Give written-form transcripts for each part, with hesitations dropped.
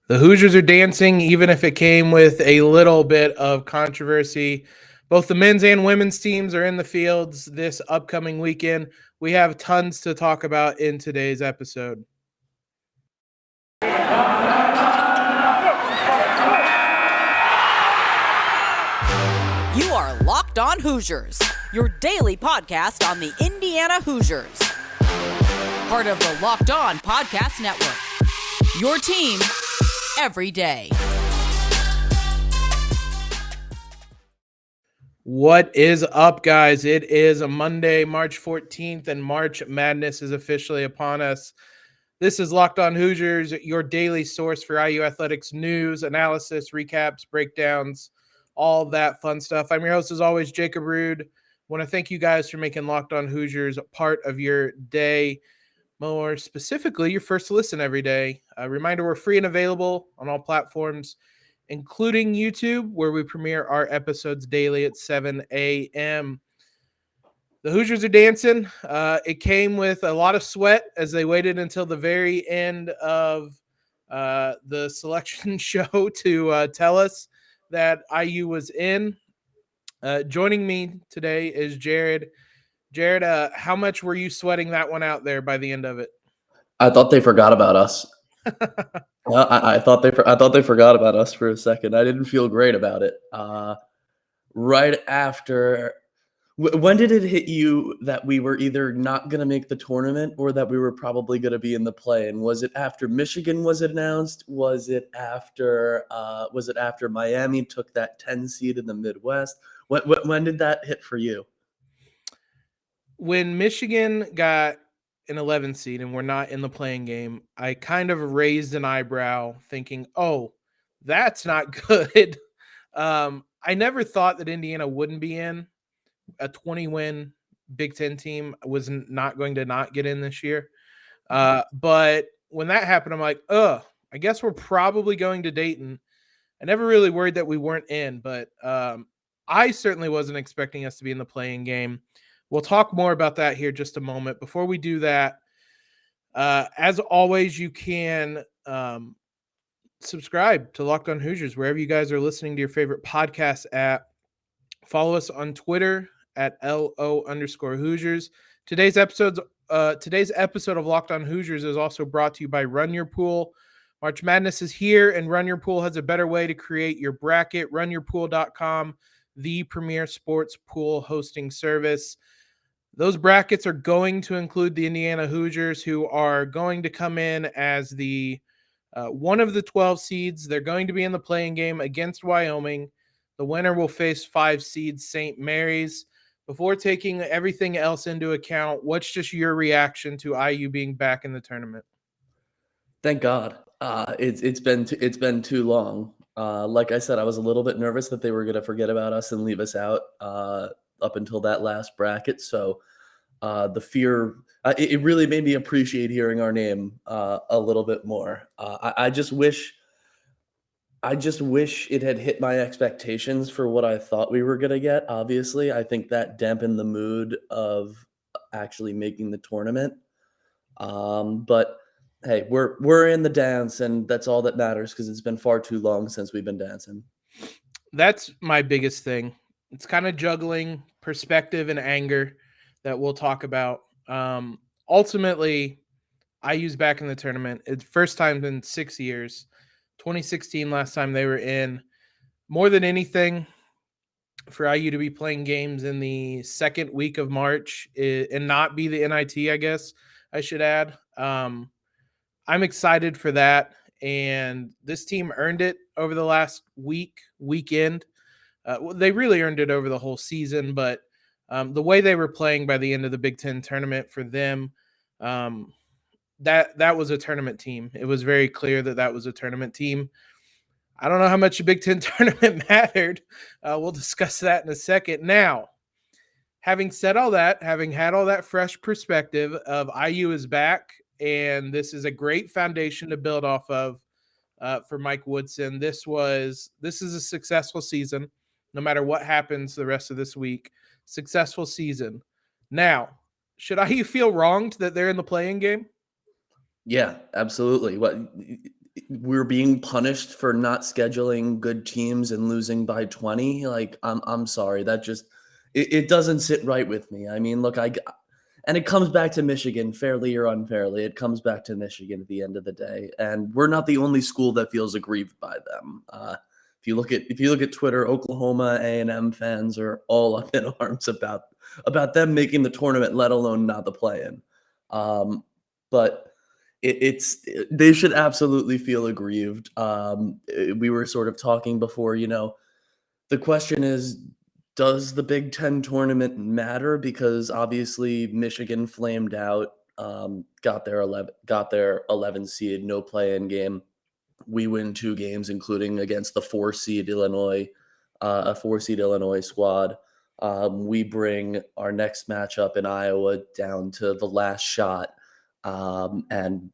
The Hoosiers are dancing, even if it came with a little bit of controversy. Both the men's and women's teams are in the fields this upcoming weekend. We have tons to talk about in today's episode. You are Locked On Hoosiers, your daily podcast on the Indiana Hoosiers. Part of the Locked On Podcast Network, your team every day. What is up, guys? It is a Monday, March 14th, and March Madness is officially upon us. This is Locked On Hoosiers, your daily source for IU athletics news, analysis, recaps, breakdowns, all that fun stuff. I'm your host, as always, Jacob Rude. I want to thank you guys for making Locked On Hoosiers a part of your day. More specifically, your first listen every day. A reminder, we're free and available on all platforms, including YouTube, where we premiere our episodes daily at 7 a.m. The Hoosiers are dancing. It came with a lot of sweat as they waited until the very end of the selection show to tell us that IU was in. Joining me today is Jared. Jared, how much were you sweating that one out there by the end of it? I thought they forgot about us. I thought they forgot about us for a second. I didn't feel great about it. Right after, when did it hit you that we were either not going to make the tournament or that we were probably going to be in the play? And was it after Michigan was announced? Was it after Miami took that 10 seed in the Midwest? When did that hit for you? When Michigan got an 11 seed and we're not in the playing game, I kind of raised an eyebrow thinking, oh, that's not good. I never thought that Indiana wouldn't be in. A 20-win Big Ten team was not going to not get in this year. But when that happened, I'm like, I guess we're probably going to Dayton. I never really worried that we weren't in, but I certainly wasn't expecting us to be in the playing game. We'll talk more about that here just a moment. Before we do that, as always, you can subscribe to Locked On Hoosiers wherever you guys are listening to your favorite podcast app. Follow us on Twitter at LO_Hoosiers. Today's episode of Locked On Hoosiers is also brought to you by RunYourPool. March Madness is here, and RunYourPool has a better way to create your bracket. RunYourPool.com, the premier sports pool hosting service. Those brackets are going to include the Indiana Hoosiers, who are going to come in as the one of the 12 seeds. They're going to be in the playing game against Wyoming. The winner will face 5 seeds St. Mary's. Before taking everything else into account, what's just your reaction to IU being back in the tournament? Thank God. It's been too long. Like I said, I was a little bit nervous that they were going to forget about us and leave us out up until that last bracket. So the fear, it really made me appreciate hearing our name a little bit more. I just wish it had hit my expectations for what I thought we were going to get. Obviously, I think that dampened the mood of actually making the tournament. But hey, we're in the dance, and that's all that matters because it's been far too long since we've been dancing. That's my biggest thing. It's kind of juggling perspective and anger that we'll talk about. Ultimately, IU's back in the tournament. It's first time in 6 years. 2016 last time they were in. More than anything, for IU to be playing games in the second week of March and not be the NIT, I guess I should add. I'm excited for that, and this team earned it over the last weekend. They really earned it over the whole season, but the way they were playing by the end of the Big Ten tournament for them, that was a tournament team. It was very clear that was a tournament team. I don't know how much the Big Ten tournament mattered. We'll discuss that in a second. Now, having said all that, having had all that fresh perspective of IU is back, and this is a great foundation to build off of for Mike Woodson. This is a successful season, no matter what happens the rest of this week. Successful season. Now, should IU feel wronged that they're in the playing game? Yeah, absolutely. we're being punished for not scheduling good teams and losing by 20. Like, I'm sorry. That just it doesn't sit right with me. I mean, look, and it comes back to Michigan, fairly or unfairly. It comes back to Michigan at the end of the day, and we're not the only school that feels aggrieved by them. If you look at Twitter, Oklahoma A&M fans are all up in arms about them making the tournament, let alone not the play-in. But they should absolutely feel aggrieved. We were sort of talking before, the question is, does the Big Ten tournament matter? Because obviously Michigan flamed out, got their 11 seed, no play-in game. We win 2 games, including against the 4-seed Illinois, a 4-seed Illinois squad. We bring our next matchup in Iowa down to the last shot, and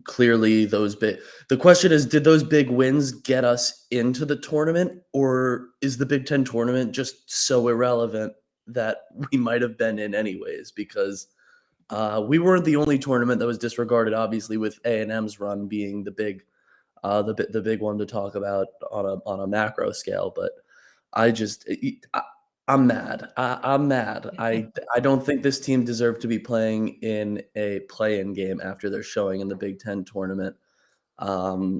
clearly the question is, did those big wins get us into the tournament, or is the Big Ten tournament just so irrelevant that we might have been in anyways? Because we weren't the only tournament that was disregarded, obviously, with A&M's run being the big one to talk about on a macro scale. But I'm mad. I'm mad. I don't think this team deserved to be playing in a play-in game after their showing in the Big Ten tournament. That's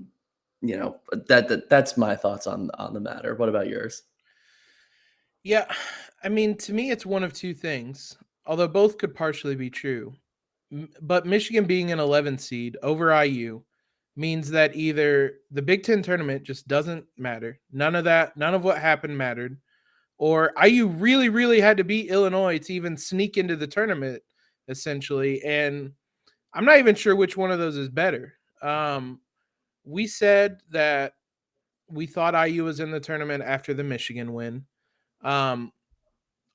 my thoughts on the matter. What about yours? Yeah, I mean, to me, it's one of two things, although both could partially be true. But Michigan being an 11 seed over IU means that either the Big Ten tournament just doesn't matter. None of what happened mattered. Or IU really, really had to beat Illinois to even sneak into the tournament, essentially. And I'm not even sure which one of those is better. We said that we thought IU was in the tournament after the Michigan win.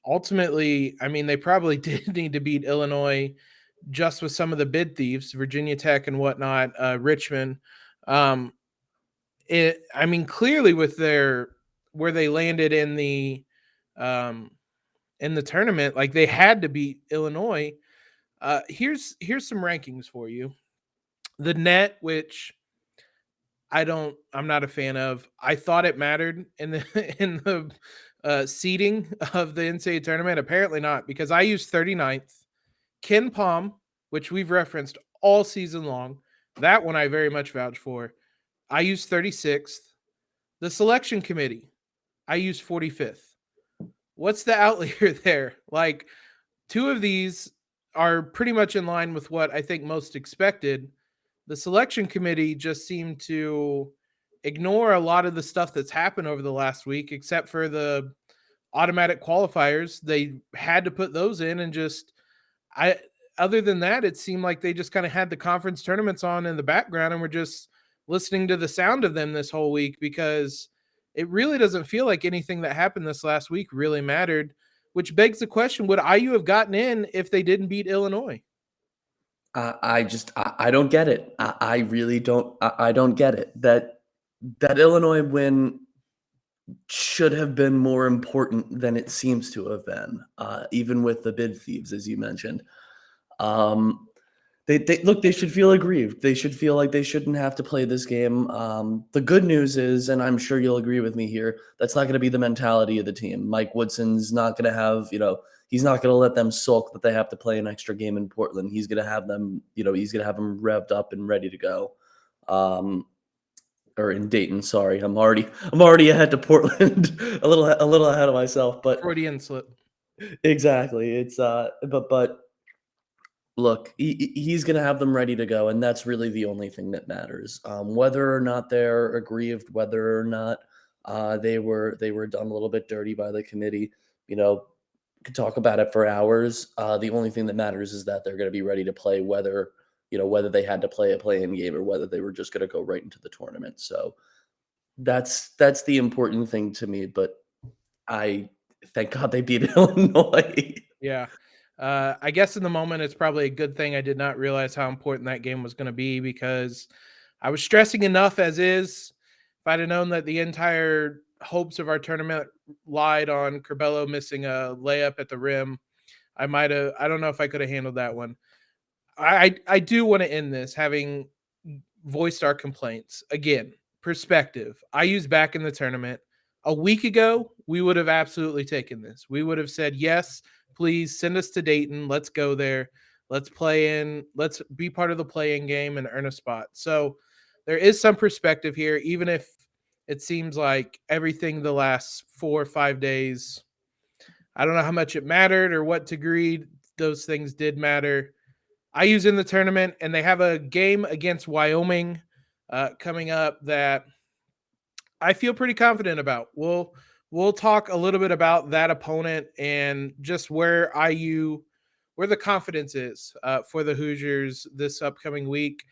Ultimately, I mean, they probably did need to beat Illinois just with some of the bid thieves, Virginia Tech and whatnot, Richmond. I mean, clearly with where they landed in the tournament, like they had to beat Illinois. Here's some rankings for you. The net, which I'm not a fan of. I thought it mattered in the seeding of the NCAA tournament. Apparently not, because I used 39th. Ken Palm, which we've referenced all season long, that one I very much vouch for. I used 36th. The selection committee, I used 45th. What's the outlier there? Like, 2 of these are pretty much in line with what I think most expected. The selection committee just seemed to ignore a lot of the stuff that's happened over the last week, except for the automatic qualifiers. They had to put those in, and other than that, it seemed like they just kind of had the conference tournaments on in the background and were just listening to the sound of them this whole week, because it really doesn't feel like anything that happened this last week really mattered, which begs the question, would IU have gotten in if they didn't beat Illinois? I don't get it. I really don't. I don't get it. That Illinois win should have been more important than it seems to have been, even with the bid thieves, as you mentioned. They should feel aggrieved. They should feel like they shouldn't have to play this game. The good news is, and I'm sure you'll agree with me here, that's not going to be the mentality of the team. Mike Woodson's not going to have, he's not going to let them sulk that they have to play an extra game in Portland. He's going to have them, he's going to have them revved up and ready to go. Or in Dayton, sorry. I'm already ahead to Portland, a little ahead of myself, but Freudian slip. Exactly. It's but look, he's going to have them ready to go, and that's really the only thing that matters. Whether or not they're aggrieved, whether or not they were done a little bit dirty by the committee, could talk about it for hours. The only thing that matters is that they're going to be ready to play, whether they had to play a play-in game or whether they were just going to go right into the tournament. So that's the important thing to me. But I thank God they beat Illinois. Yeah. I guess in the moment, it's probably a good thing I did not realize how important that game was going to be, because I was stressing enough as is. If I'd have known that the entire hopes of our tournament lied on Curbelo missing a layup at the rim, I don't know if I could have handled that one. I do want to end this having voiced our complaints. Again, perspective. IU's back in the tournament. A week ago, we would have absolutely taken this. We would have said, yes, please send us to Dayton. Let's go there. Let's play in. Let's be part of the play-in game and earn a spot. So there is some perspective here, even if it seems like everything the last 4 or 5 days, I don't know how much it mattered or what degree those things did matter. IU's in the tournament, and they have a game against Wyoming coming up that I feel pretty confident about. We'll talk a little bit about that opponent and just where the confidence is for the Hoosiers this upcoming week.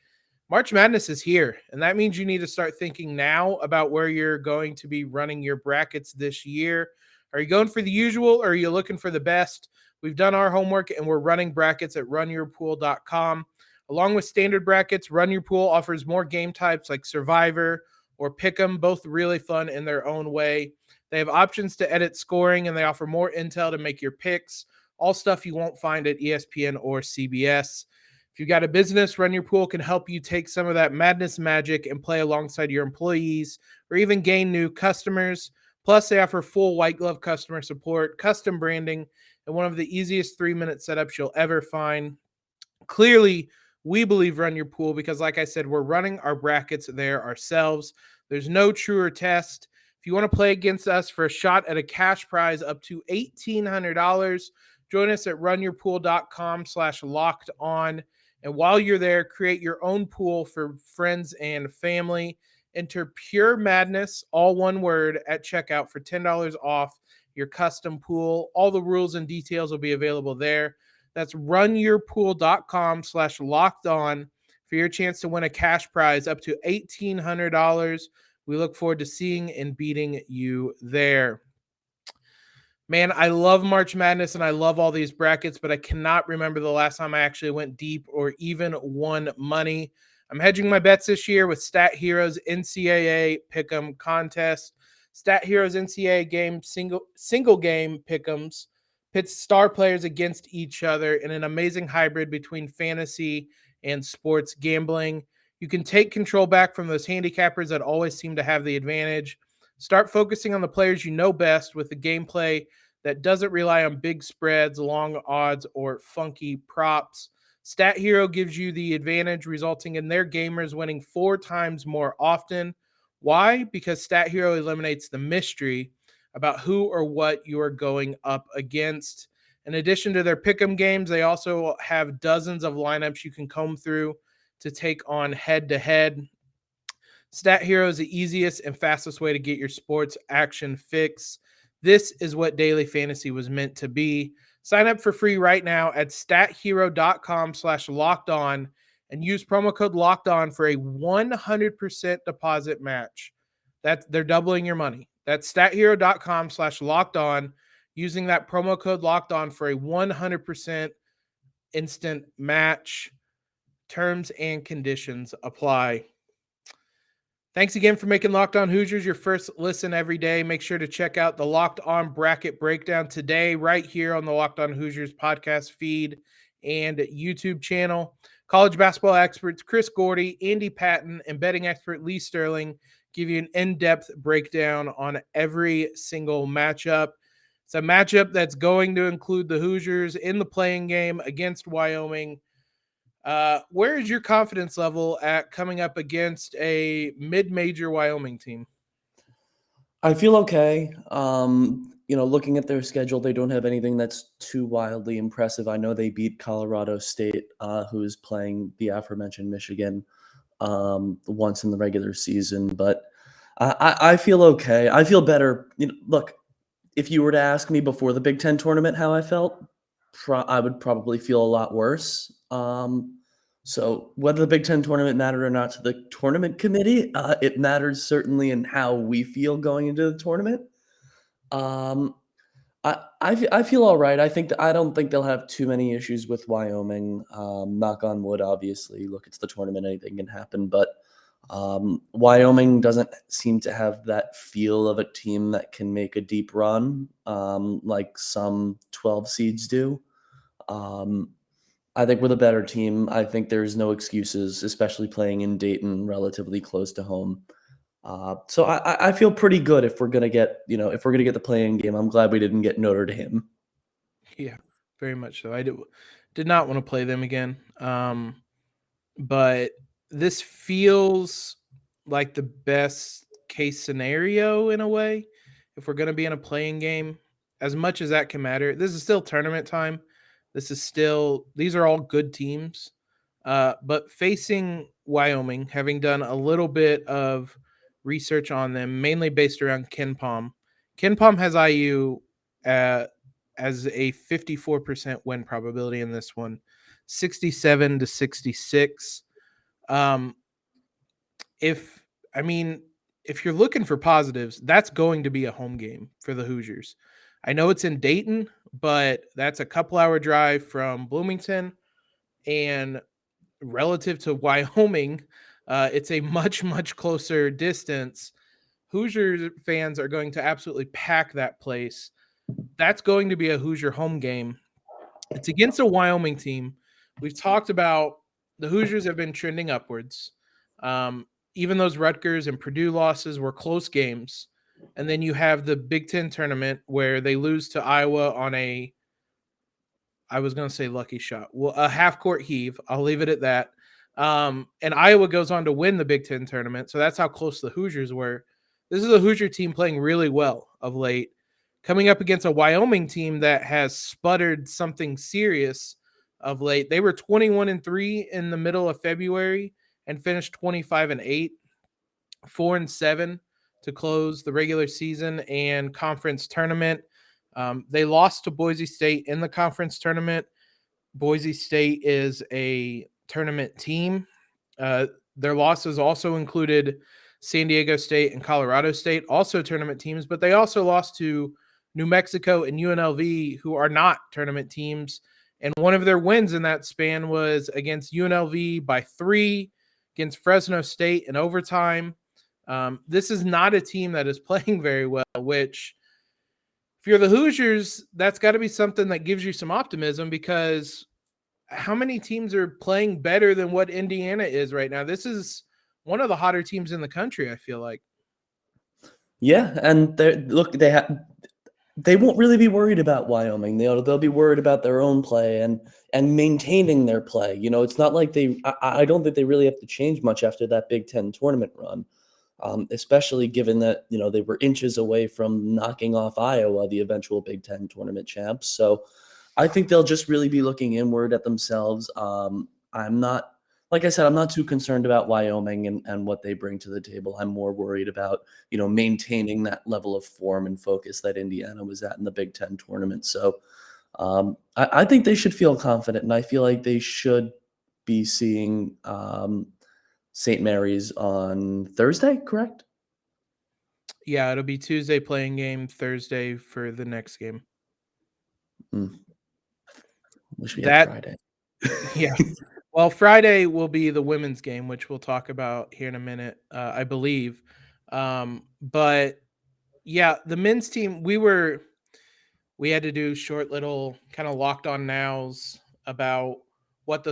March Madness is here, and that means you need to start thinking now about where you're going to be running your brackets this year. Are you going for the usual, or are you looking for the best? We've done our homework, and we're running brackets at RunYourPool.com. Along with standard brackets, RunYourPool offers more game types like Survivor or Pick'em, both really fun in their own way. They have options to edit scoring, and they offer more intel to make your picks, all stuff you won't find at ESPN or CBS. If you got a business, RunYourPool can help you take some of that madness magic and play alongside your employees or even gain new customers. Plus, they offer full white glove customer support, custom branding, and one of the easiest 3-minute setups you'll ever find. Clearly, we believe RunYourPool because, like I said, we're running our brackets there ourselves. There's no truer test. If you want to play against us for a shot at a cash prize up to $1,800, join us at runyourpool.com/locked-on. And while you're there, create your own pool for friends and family. Enter Pure Madness, all one word, at checkout for $10 off your custom pool. All the rules and details will be available there. That's runyourpool.com/locked-on for your chance to win a cash prize up to $1,800. We look forward to seeing and beating you there. Man, I love March Madness and I love all these brackets, but I cannot remember the last time I actually went deep or even won money. I'm hedging my bets this year with Stat Heroes NCAA Pick'em contest. Stat Heroes NCAA game single game Pick'ems pits star players against each other in an amazing hybrid between fantasy and sports gambling. You can take control back from those handicappers that always seem to have the advantage. Start focusing on the players you know best with the gameplay that doesn't rely on big spreads, long odds, or funky props. Stat Hero gives you the advantage, resulting in their gamers winning 4 times more often. Why? Because Stat Hero eliminates the mystery about who or what you are going up against. In addition to their pick'em games, they also have dozens of lineups you can comb through to take on head-to-head. Stat Hero is the easiest and fastest way to get your sports action fix. This is what daily fantasy was meant to be. Sign up for free right now at stathero.com/locked-on and use promo code LOCKEDON for a 100% deposit match. They're doubling your money. That's stathero.com/locked-on, using that promo code LOCKEDON for a 100% instant match. Terms and conditions apply. Thanks again for making Locked On Hoosiers your first listen every day. Make sure to check out the Locked On Bracket Breakdown today right here on the Locked On Hoosiers podcast feed and YouTube channel. College basketball experts Chris Gordy, Andy Patton, and betting expert Lee Sterling give you an in-depth breakdown on every single matchup. It's a matchup that's going to include the Hoosiers in the playing game against Wyoming. Where is your confidence level at coming up against a mid-major Wyoming team? I feel okay. Looking at their schedule, they don't have anything that's too wildly impressive. I know they beat Colorado State, who is playing the aforementioned Michigan once in the regular season, but I feel okay. I feel better. Look, if you were to ask me before the Big Ten tournament how I felt, I would probably feel a lot worse. So whether the Big Ten tournament mattered or not to the tournament committee, it matters certainly in how we feel going into the tournament. I feel all right. I don't think they'll have too many issues with Wyoming. Knock on wood, obviously. Look, it's the tournament; anything can happen. But Wyoming doesn't seem to have that feel of a team that can make a deep run like some 12 seeds do. I think we're the better team. I think there's no excuses, especially playing in Dayton, relatively close to home. So I feel pretty good if we're gonna get the playing game. I'm glad we didn't get Notre Dame. Yeah, very much so. I did not want to play them again. But this feels like the best case scenario in a way. If we're going to be in a playing game, as much as that can matter, this is still tournament time. These are all good teams. But facing Wyoming, having done a little bit of research on them, mainly based around Ken Palm has IU as a 54% win probability in this one, 67-66. Um, if I mean, if you're looking for positives, that's going to be a home game for the Hoosiers. I know it's in Dayton, but that's a couple-hour drive from Bloomington, and relative to Wyoming, it's a much closer distance. Hoosier fans are going to absolutely pack that place. That's going to be a Hoosier home game. It's against a Wyoming team. We've talked about the Hoosiers have been trending upwards. Even those Rutgers and Purdue losses were close games. And then you have the Big Ten tournament where they lose to Iowa on I was going to say lucky shot. Well, a half court heave. I'll leave it at that. And Iowa goes on to win the Big Ten tournament. So that's how close the Hoosiers were. This is a Hoosier team playing really well of late, coming up against a Wyoming team that has sputtered something serious of late. They were 21-3 in the middle of February and finished 25-8, 4-7 to close the regular season and conference tournament. They lost to Boise State in the conference tournament. Boise State is a tournament team. Their losses also included San Diego State and Colorado State, also tournament teams, but they also lost to New Mexico and UNLV, who are not tournament teams. And one of their wins in that span was against UNLV by 3, against Fresno State in overtime. This is not a team that is playing very well, which if you're the Hoosiers, that's got to be something that gives you some optimism, because how many teams are playing better than what Indiana is right now? This is one of the hotter teams in the country, I feel like. Yeah, and they won't really be worried about Wyoming. They'll be worried about their own play and maintaining their play. It's not like I don't think they really have to change much after that Big Ten tournament run, especially given that they were inches away from knocking off Iowa, the eventual Big Ten tournament champs. So I think they'll just really be looking inward at themselves. I'm not. Like I said, I'm not too concerned about Wyoming and what they bring to the table. I'm more worried about, maintaining that level of form and focus that Indiana was at in the Big Ten tournament. So I think they should feel confident, and I feel like they should be seeing St. Mary's on Thursday, correct? Yeah, it'll be Tuesday playing game, Thursday for the next game. Wish we had Friday. Yeah. Well, Friday will be the women's game, which we'll talk about here in a minute, I believe. But yeah, the men's team, we had to do short little kind of locked on nows about what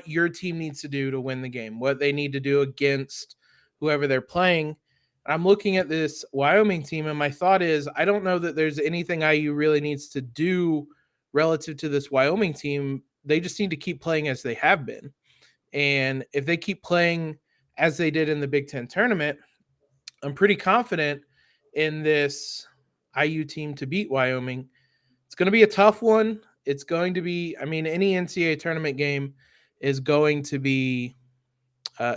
your team needs to do to win the game, what they need to do against whoever they're playing. I'm looking at this Wyoming team, and my thought is, I don't know that there's anything IU really needs to do relative to this Wyoming team. They just need to keep playing as they have been. And if they keep playing as they did in the Big Ten tournament, I'm pretty confident in this IU team to beat Wyoming. It's going to be a tough one. It's going to be, any NCAA tournament game is going to be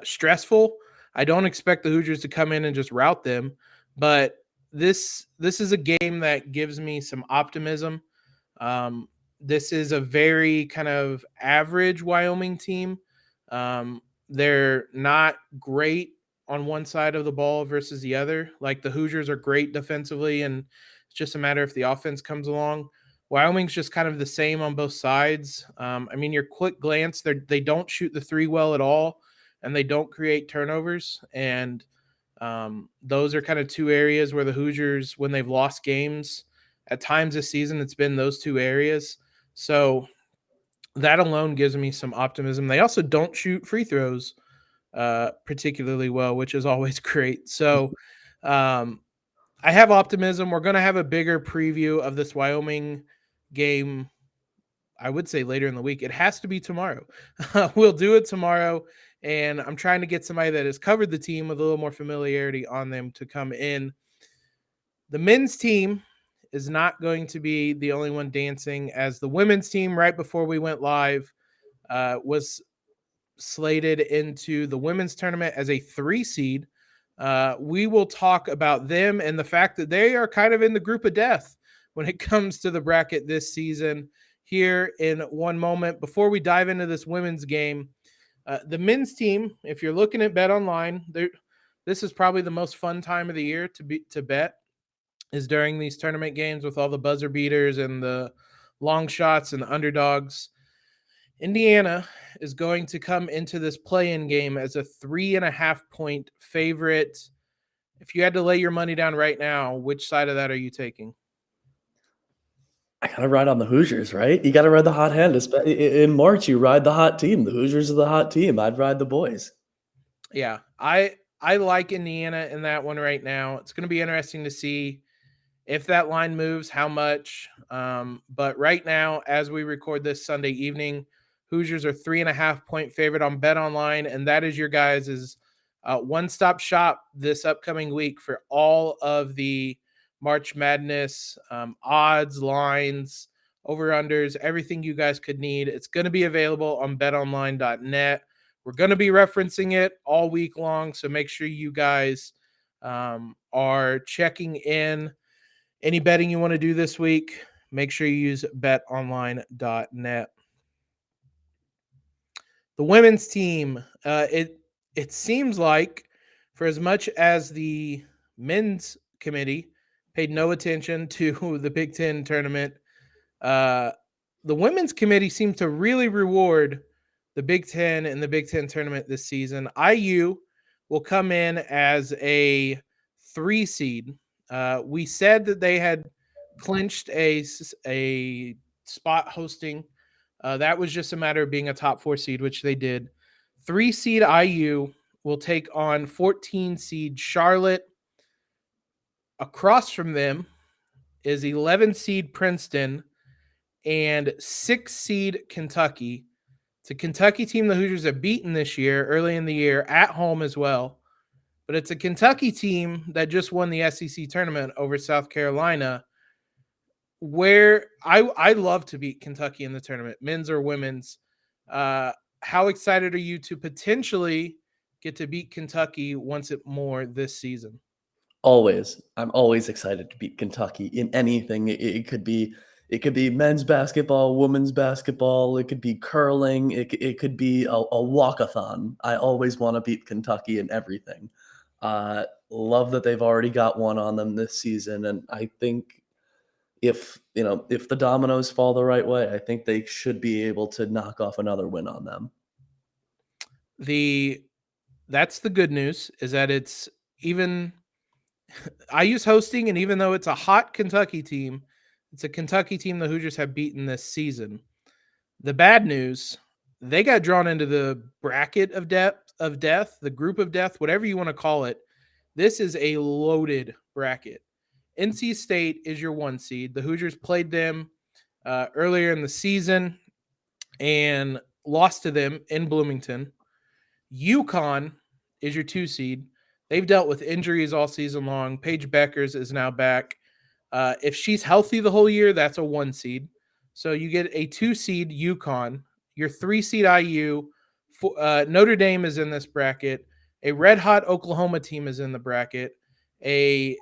stressful. I don't expect the Hoosiers to come in and just rout them, but this is a game that gives me some optimism. This is a very kind of average Wyoming team. They're not great on one side of the ball versus the other. Like the Hoosiers are great defensively, and it's just a matter if the offense comes along. Wyoming's just kind of the same on both sides. Your quick glance, they don't shoot the three well at all, and they don't create turnovers. And those are kind of two areas where the Hoosiers, when they've lost games, at times this season, it's been those two areas. So that alone gives me some optimism. They also don't shoot free throws particularly well, which is always great. So I have optimism. We're going to have a bigger preview of this Wyoming game, I would say later in the week. It has to be tomorrow. We'll do it tomorrow. And I'm trying to get somebody that has covered the team with a little more familiarity on them to come in. The men's team is not going to be the only one dancing, as the women's team, right before we went live, was slated into the women's tournament as a 3 seed. We will talk about them and the fact that they are kind of in the group of death when it comes to the bracket this season here in one moment. Before we dive into this women's game, the men's team, if you're looking at BetOnline, this is probably the most fun time of the year to bet, is during these tournament games with all the buzzer beaters and the long shots and the underdogs. Indiana is going to come into this play-in game as a 3.5-point favorite. If you had to lay your money down right now, which side of that are you taking? I gotta ride on the Hoosiers, right? You gotta ride the hot hand. In March, you ride the hot team. The Hoosiers are the hot team. I'd ride the boys. Yeah, I like Indiana in that one right now. It's going to be interesting to see if that line moves, how much. But right now, as we record this Sunday evening, Hoosiers are 3.5-point favorite on BetOnline, and that is your guys' one-stop shop this upcoming week for all of the March Madness odds, lines, over-unders, everything you guys could need. It's going to be available on betonline.net. We're going to be referencing it all week long, so make sure you guys are checking in. Any betting you want to do this week, make sure you use betonline.net. The women's team, it seems like, for as much as the men's committee paid no attention to the Big Ten tournament, the women's committee seemed to really reward the Big Ten and the Big Ten tournament this season. IU will come in as a 3 seed. We said that they had clinched a spot hosting. That was just a matter of being a top 4 seed, which they did. 3 seed IU will take on 14 seed Charlotte. Across from them is 11 seed Princeton and 6 seed Kentucky. It's a Kentucky team the Hoosiers have beaten this year, early in the year, at home as well. But it's a Kentucky team that just won the SEC tournament over South Carolina, where I love to beat Kentucky in the tournament, men's or women's. How excited are you to potentially get to beat Kentucky once more this season? Always. I'm always excited to beat Kentucky in anything. It could be men's basketball, women's basketball. It could be curling. It could be a walkathon. I always want to beat Kentucky in everything. Love that they've already got one on them this season, and I think if the dominoes fall the right way, I think they should be able to knock off another win on them. That's the good news, is that it's even IU's hosting, and even though it's a hot Kentucky team, it's a Kentucky team the Hoosiers have beaten this season. The bad news, they got drawn into the bracket of death, the group of death, whatever you want to call it. This is a loaded bracket. NC State is your 1 seed. The Hoosiers played them earlier in the season and lost to them in Bloomington. UConn is your 2 seed. They've dealt with injuries all season long. Paige Beckers is now back. If she's healthy the whole year, that's a 1 seed. So you get a 2 seed UConn, your 3 seed IU. Notre Dame is in this bracket. A red-hot Oklahoma team is in the bracket. A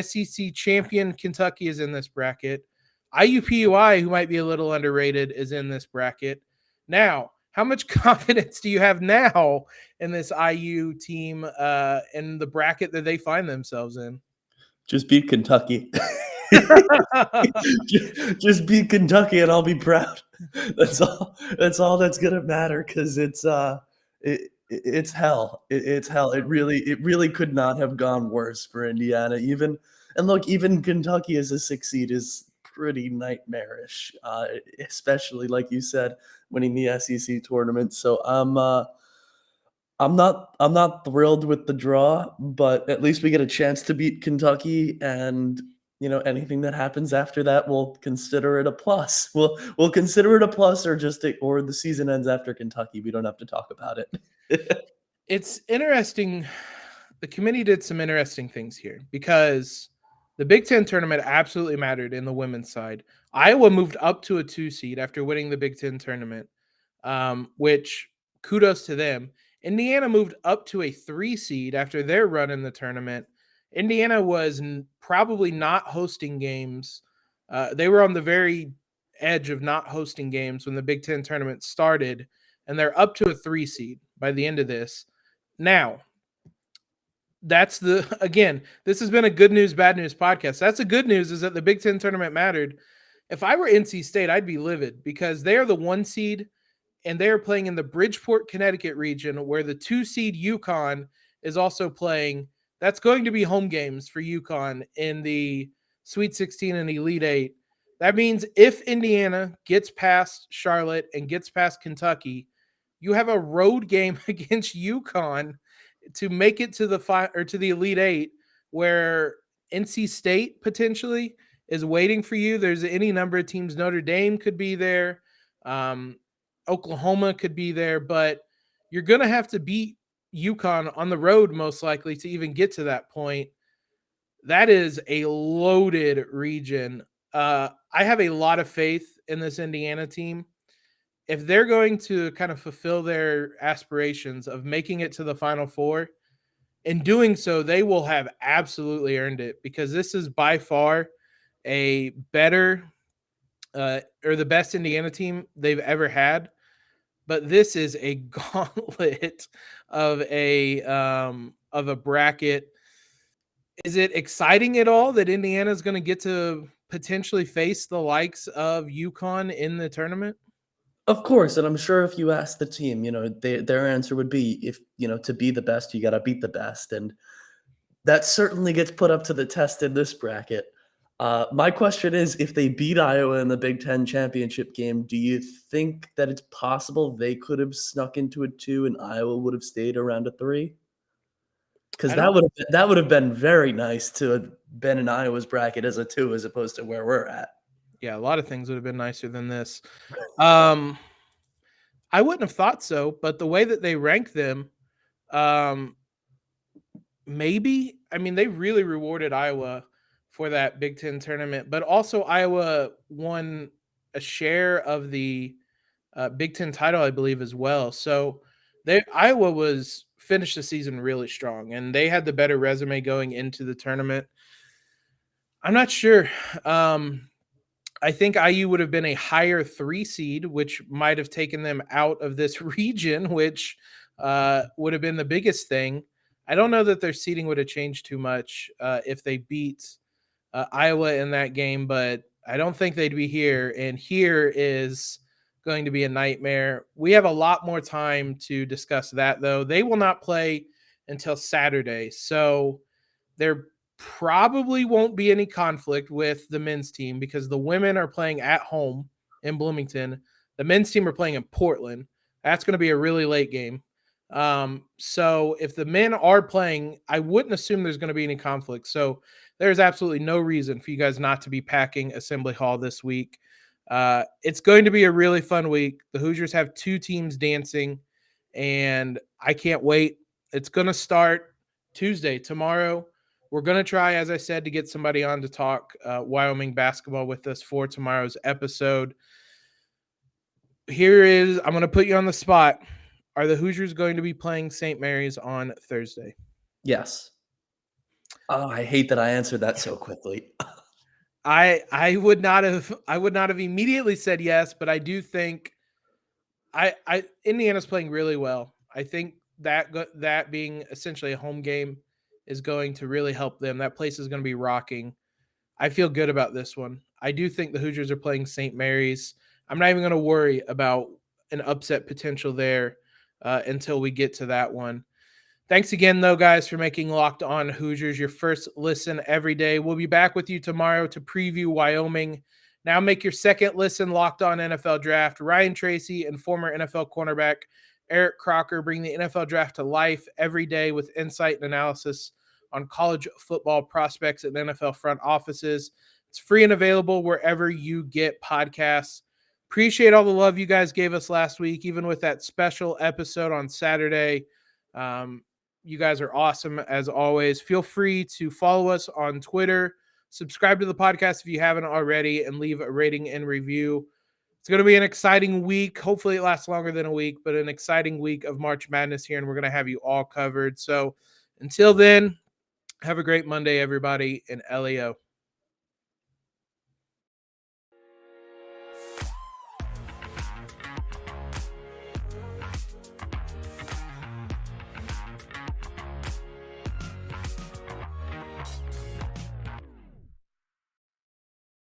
SEC champion Kentucky is in this bracket. IUPUI, who might be a little underrated, is in this bracket. Now, how much confidence do you have now in this IU team in the bracket that they find themselves in? Just beat Kentucky. just beat Kentucky and I'll be proud. That's all that's gonna matter, because it's hell. It's hell. It really could not have gone worse for Indiana. Even Kentucky as a 6 seed is pretty nightmarish, especially like you said, winning the SEC tournament. So I'm not thrilled with the draw, but at least we get a chance to beat Kentucky, and anything that happens after that, we'll consider it a plus. We'll consider it a plus, or the season ends after Kentucky. We don't have to talk about it. It's interesting. The committee did some interesting things here because the Big Ten tournament absolutely mattered in the women's side. Iowa moved up to a 2 seed after winning the Big Ten tournament, which kudos to them. Indiana moved up to a 3 seed after their run in the tournament. Indiana was probably not hosting games. They were on the very edge of not hosting games when the Big Ten tournament started, and they're up to a 3 seed by the end of this. Now, this has been a good news, bad news podcast. That's the good news, is that the Big Ten tournament mattered. If I were NC State, I'd be livid because they are the 1 seed and they are playing in the Bridgeport, Connecticut region where the 2 seed UConn is also playing. That's going to be home games for UConn in the Sweet 16 and Elite 8. That means if Indiana gets past Charlotte and gets past Kentucky, you have a road game against UConn to make it to the Elite 8, where NC State potentially is waiting for you. There's any number of teams. Notre Dame could be there. Oklahoma could be there, but you're going to have to beat UConn on the road most likely to even get to that point. That is a loaded region. I have a lot of faith in this Indiana team. If they're going to kind of fulfill their aspirations of making it to the Final Four, in doing so, they will have absolutely earned it, because this is by far a better or the best Indiana team they've ever had. But this is a gauntlet of a bracket. Is it exciting at all that Indiana is going to get to potentially face the likes of UConn in the tournament? Of course, and I'm sure if you ask the team, their answer would be, if to be the best, you got to beat the best, and that certainly gets put up to the test in this bracket. My question is, if they beat Iowa in the Big Ten championship game, do you think that it's possible they could have snuck into a 2 and Iowa would have stayed around a 3? Because that would have been very nice to have been in Iowa's bracket as a 2 as opposed to where we're at. Yeah, a lot of things would have been nicer than this. I wouldn't have thought so, but the way that they rank them, maybe. I mean, they really rewarded Iowa for that Big Ten tournament, but also Iowa won a share of the Big Ten title, I believe, as well. So Iowa finished the season really strong, and they had the better resume going into the tournament. I'm not sure. I think IU would have been a higher 3 seed, which might have taken them out of this region, which would have been the biggest thing. I don't know that their seeding would have changed too much if they beat Iowa in that game, but I don't think they'd be here. And here is going to be a nightmare. We have a lot more time to discuss that, though. They will not play until Saturday, so there probably won't be any conflict with the men's team because the women are playing at home in Bloomington. The men's team are playing in Portland. That's going to be a really late game. So if the men are playing, I wouldn't assume there's going to be any conflict. So there's absolutely no reason for you guys not to be packing Assembly Hall this week. It's going to be a really fun week. The Hoosiers have 2 teams dancing, and I can't wait. It's going to start Tuesday, tomorrow. We're going to try, as I said, to get somebody on to talk Wyoming basketball with us for tomorrow's episode. I'm going to put you on the spot. Are the Hoosiers going to be playing St. Mary's on Thursday? Yes. Oh, I hate that I answered that so quickly. I would not have immediately said yes, but I do think Indiana's playing really well. I think that being essentially a home game is going to really help them. That place is going to be rocking. I feel good about this one. I do think the Hoosiers are playing St. Mary's. I'm not even going to worry about an upset potential there until we get to that one. Thanks again, though, guys, for making Locked On Hoosiers your first listen every day. We'll be back with you tomorrow to preview Wyoming Now make your second listen Locked On NFL Draft. Ryan Tracy and former NFL cornerback Eric Crocker bring the NFL Draft to life every day with insight and analysis on college football prospects and NFL front offices. It's free and available wherever you get podcasts. Appreciate all the love you guys gave us last week, even with that special episode on Saturday. You guys are awesome as always. Feel free to follow us on Twitter. Subscribe to the podcast if you haven't already, and leave a rating and review. It's going to be an exciting week. Hopefully it lasts longer than a week, but an exciting week of March Madness here, and we're going to have you all covered. So until then, have a great Monday, everybody, and LEO.